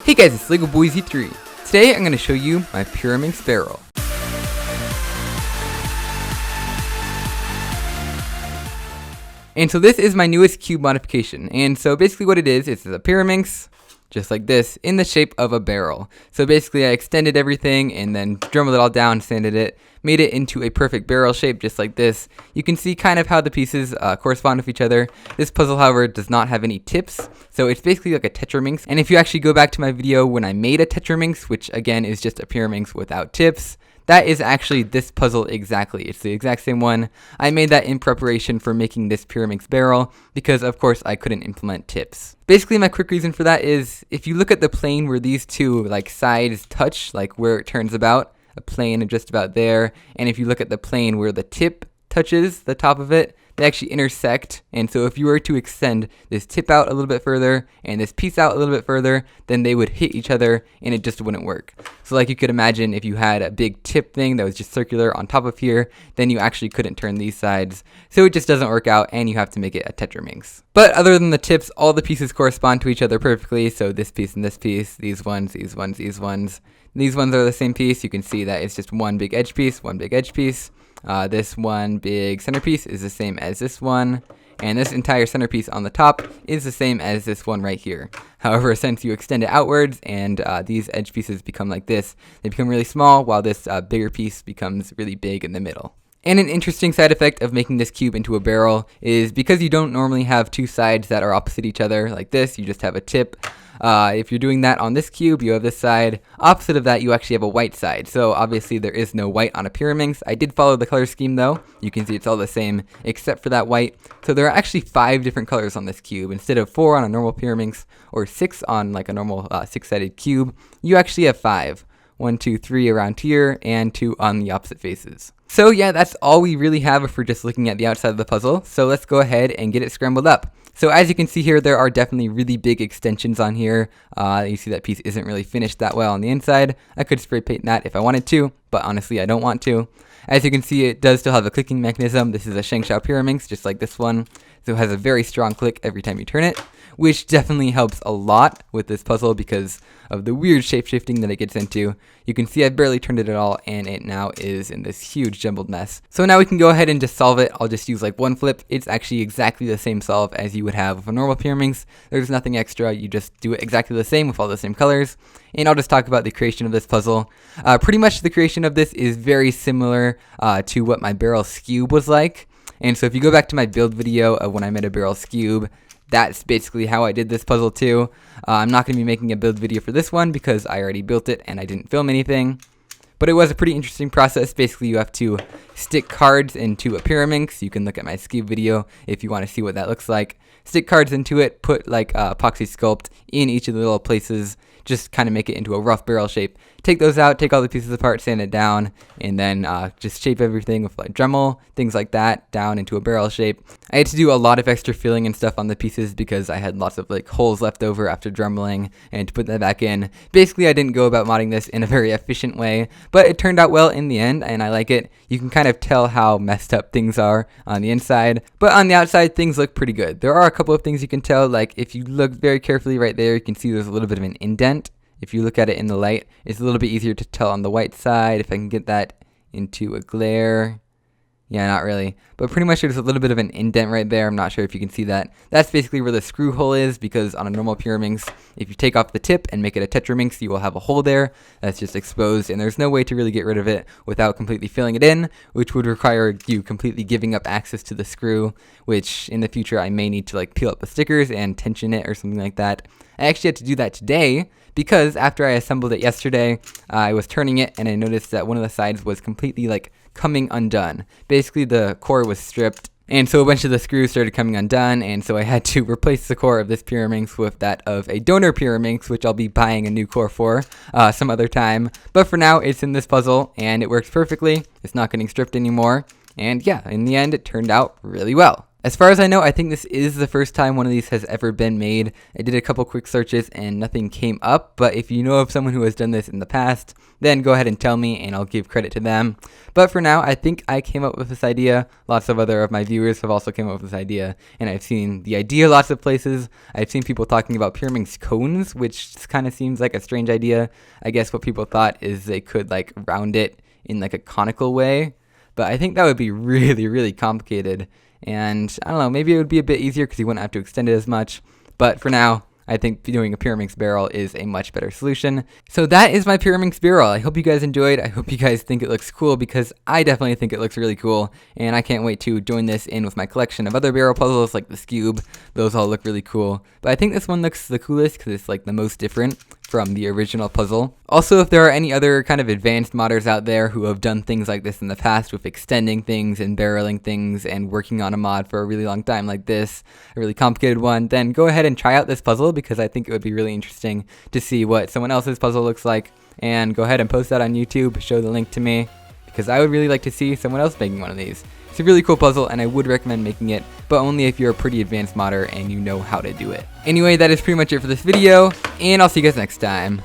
Hey guys, it's LEGO Boy Z3. Today I'm going to show you my Pyraminx barrel. And so this is my newest cube modification. And so basically what it is a Pyraminx, just like this, in the shape of a barrel. So basically I extended everything and then drummed it all down, sanded it, made it into a perfect barrel shape just like this. You can see kind of how the pieces correspond with each other. This puzzle, however, does not have any tips, so it's basically like a tetraminx. And if you actually go back to my video when I made a tetraminx, which again is just a Pyraminx without tips, that is actually this puzzle exactly. It's the exact same one. I made that in preparation for making this Pyraminx barrel because of course I couldn't implement tips. Basically my quick reason for that is if you look at the plane where these two like sides touch, like where it turns about, a plane just about there, and if you look at the plane where the tip touches the top of it, they actually intersect. And so if you were to extend this tip out a little bit further and this piece out a little bit further, then they would hit each other and it just wouldn't work. So like you could imagine if you had a big tip thing that was just circular on top of here, then you actually couldn't turn these sides. So it just doesn't work out and you have to make it a tetraminx. But other than the tips, all the pieces correspond to each other perfectly. So this piece and this piece, these ones, these ones, these ones. These ones are the same piece. You can see that it's just one big edge piece, one big edge piece. This one big centerpiece is the same as this one, and this entire centerpiece on the top is the same as this one right here. However, since you extend it outwards and these edge pieces become like this, they become really small while this bigger piece becomes really big in the middle. And an interesting side effect of making this cube into a barrel is because you don't normally have two sides that are opposite each other like this, you just have a tip. If you're doing that on this cube, you have this side. Opposite of that, you actually have a white side. So obviously there is no white on a Pyraminx. I did follow the color scheme though. You can see it's all the same except for that white. So there are actually 5 different colors on this cube. Instead of 4 on a normal Pyraminx or 6 on like a normal 6-sided cube, you actually have 5. 1, 2, 3 around here, and 2 on the opposite faces. So yeah, that's all we really have for just looking at the outside of the puzzle. So let's go ahead and get it scrambled up. So as you can see here, there are definitely really big extensions on here. You see that piece isn't really finished that well on the inside. I could spray paint that if I wanted to, but honestly I don't want to. As you can see, it does still have a clicking mechanism. This is a Shengshao Pyraminx, just like this one. So it has a very strong click every time you turn it, which definitely helps a lot with this puzzle because of the weird shape-shifting that it gets into. You can see I barely turned it at all, and it now is in this huge jumbled mess. So now we can go ahead and just solve it. I'll just use like one flip. It's actually exactly the same solve as you would have with a normal Pyraminx. There's nothing extra. You just do it exactly the same with all the same colors. And I'll just talk about the creation of this puzzle. Pretty much the creation of this is very similar to what my barrel cube was like. And so if you go back to my build video of when I made a barrel cube, that's basically how I did this puzzle too. I'm not going to be making a build video for this one because I already built it and I didn't film anything. But it was a pretty interesting process. Basically, you have to stick cards into a Pyraminx. You can look at my cube video if you want to see what that looks like. Stick cards into it, put like epoxy sculpt in each of the little places, just kind of make it into a rough barrel shape. Take those out, take all the pieces apart, sand it down, and then just shape everything with like Dremel, things like that, down into a barrel shape. I had to do a lot of extra filling and stuff on the pieces because I had lots of like holes left over after dremeling, and to put that back in. Basically, I didn't go about modding this in a very efficient way, but it turned out well in the end, and I like it. You can kind of tell how messed up things are on the inside, but on the outside, things look pretty good. There are a couple of things you can tell, like if you look very carefully right there, you can see there's a little bit of an indent. If you look at it in the light, it's a little bit easier to tell on the white side. If I can get that into a glare. Yeah, not really. But pretty much there's a little bit of an indent right there. I'm not sure if you can see that. That's basically where the screw hole is, because on a normal Pyraminx, if you take off the tip and make it a tetraminx, you will have a hole there that's just exposed, and there's no way to really get rid of it without completely filling it in, which would require you completely giving up access to the screw, which in the future I may need to like peel up the stickers and tension it or something like that. I actually had to do that today because after I assembled it yesterday, I was turning it and I noticed that one of the sides was completely like coming undone. Basically the core was stripped, and so a bunch of the screws started coming undone, and so I had to replace the core of this Pyraminx with that of a donor Pyraminx, which I'll be buying a new core for some other time. But for now, it's in this puzzle and it works perfectly. It's not getting stripped anymore, and yeah, in the end it turned out really well. As far as I know, I think this is the first time one of these has ever been made. I did a couple quick searches and nothing came up, but if you know of someone who has done this in the past, then go ahead and tell me and I'll give credit to them. But for now, I think I came up with this idea. Lots of other of my viewers have also came up with this idea, and I've seen the idea lots of places. I've seen people talking about Pyraminx cones, which kind of seems like a strange idea. I guess what people thought is they could like round it in like a conical way, but I think that would be really, really complicated. And I don't know, maybe it would be a bit easier because you wouldn't have to extend it as much. But for now, I think doing a Pyraminx barrel is a much better solution. So that is my Pyraminx barrel. I hope you guys enjoyed. I hope you guys think it looks cool, because I definitely think it looks really cool. And I can't wait to join this in with my collection of other barrel puzzles like the Scube. Those all look really cool. But I think this one looks the coolest because it's like the most different from the original puzzle. Also, if there are any other kind of advanced modders out there who have done things like this in the past with extending things and barreling things and working on a mod for a really long time like this, a really complicated one, then go ahead and try out this puzzle, because I think it would be really interesting to see what someone else's puzzle looks like. And go ahead and post that on YouTube, show the link to me, because I would really like to see someone else making one of these. It's a really cool puzzle, and I would recommend making it, but only if you're a pretty advanced modder and you know how to do it. Anyway, that is pretty much it for this video, and I'll see you guys next time.